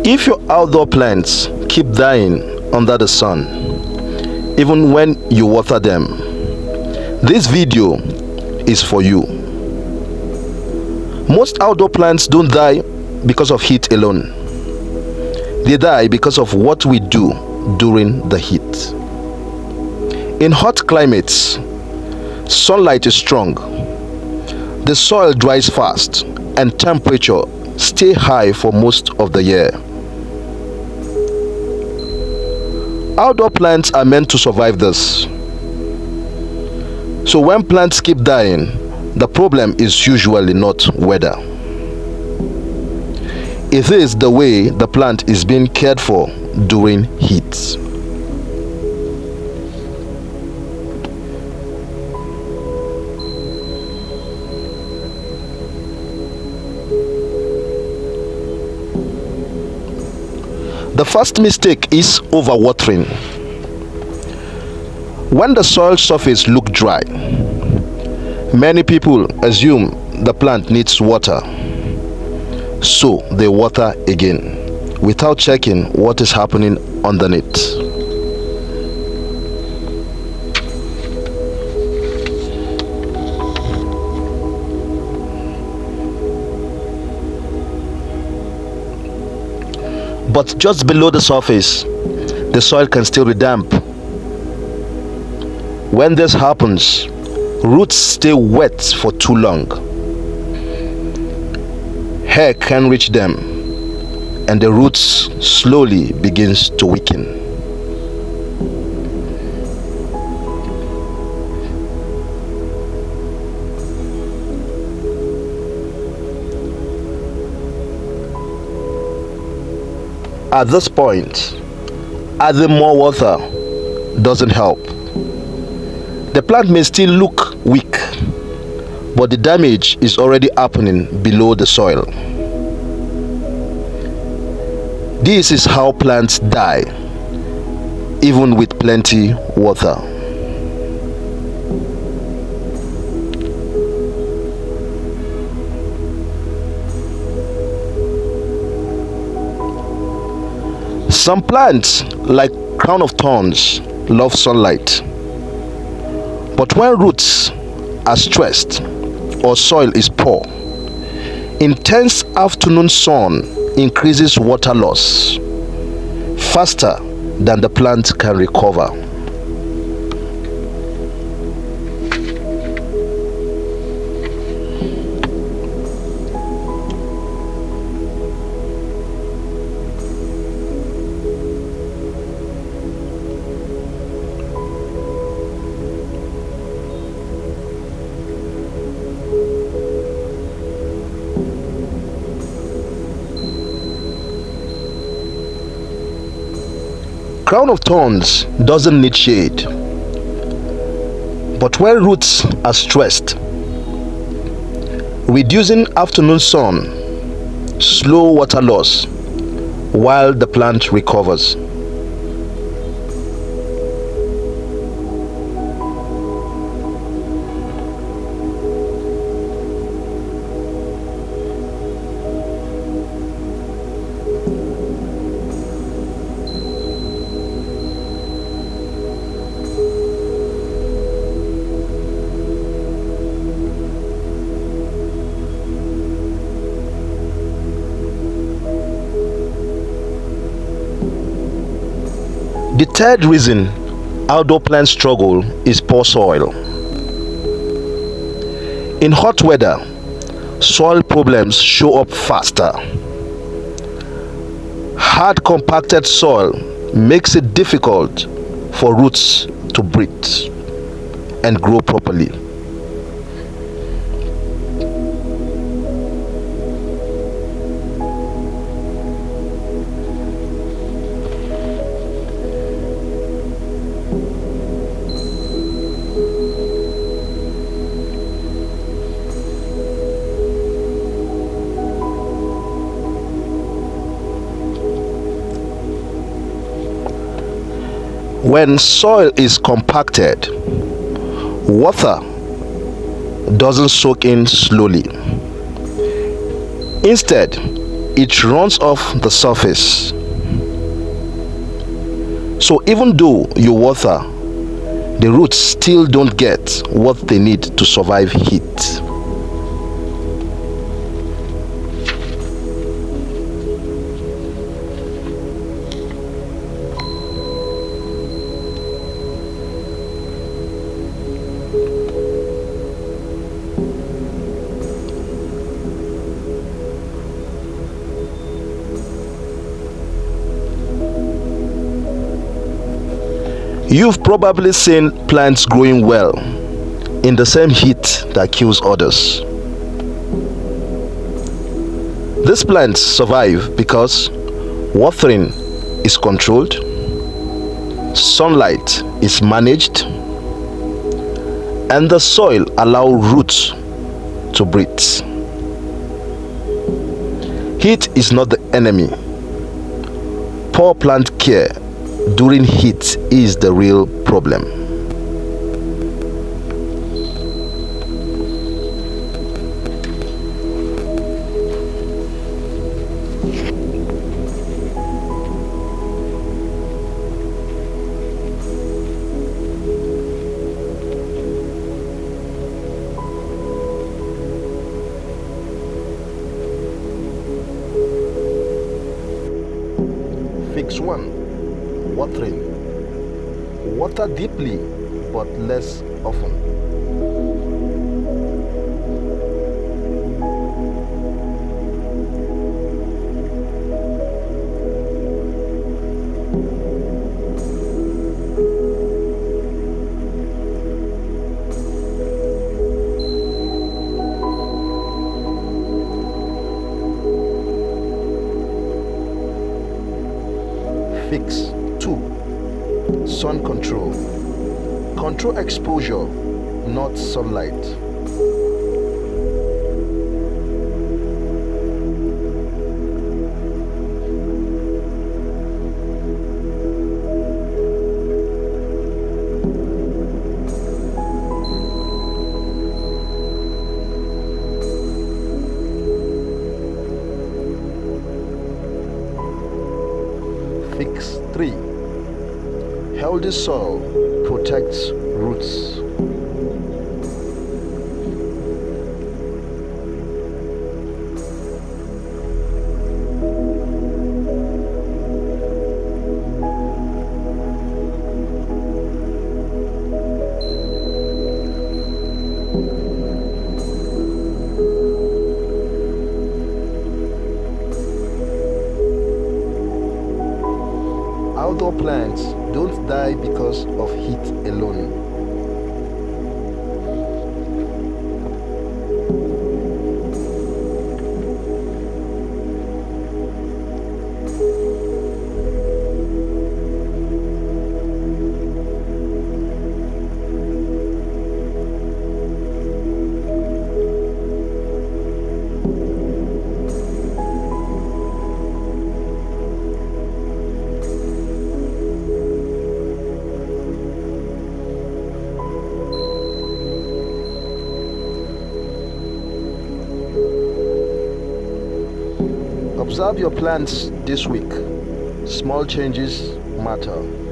If your outdoor plants keep dying under the sun, even when you water them, this video is for you. Most outdoor plants don't die because of heat alone. They die because of what we do during the heat. In hot climates, sunlight is strong. The soil dries fast and temperature stay high for most of the year. Outdoor plants are meant to survive this. So when plants keep dying, the problem is usually not weather. It is the way the plant is being cared for during heat. The first mistake is overwatering. When the soil surface looks dry, many people assume the plant needs water, so they water again without checking what is happening underneath. But just below the surface, the soil can still be damp. When this happens, roots stay wet for too long. Air can reach them, and the roots slowly begins to weaken. At this point, adding more water doesn't help. The plant may still look weak, but the damage is already happening below the soil. This is how plants die, even with plenty water. Some plants, like crown of thorns, love sunlight. But when roots are stressed or soil is poor, intense afternoon sun increases water loss faster than the plant can recover. Crown of thorns doesn't need shade, but when roots are stressed, reducing afternoon sun slow water loss while the plant recovers. The third reason outdoor plants struggle is poor soil. In hot weather, soil problems show up faster. Hard compacted soil makes it difficult for roots to breathe and grow properly. When soil is compacted, water doesn't soak in slowly. Instead, it runs off the surface. So even though you water, the roots still don't get what they need to survive heat. You've probably seen plants growing well in the same heat that kills others. These plants survive because watering is controlled, sunlight is managed, and the soil allows roots to breathe. Heat is not the enemy. Poor plant care during heat is the real problem. Fix 1. Watering. Water deeply but less often. Fix 2. Sun control. Control exposure, not sunlight. Fix 3. Healthy soil protects roots. Outdoor plants don't die because of heat alone. Observe your plants this week. Small changes matter.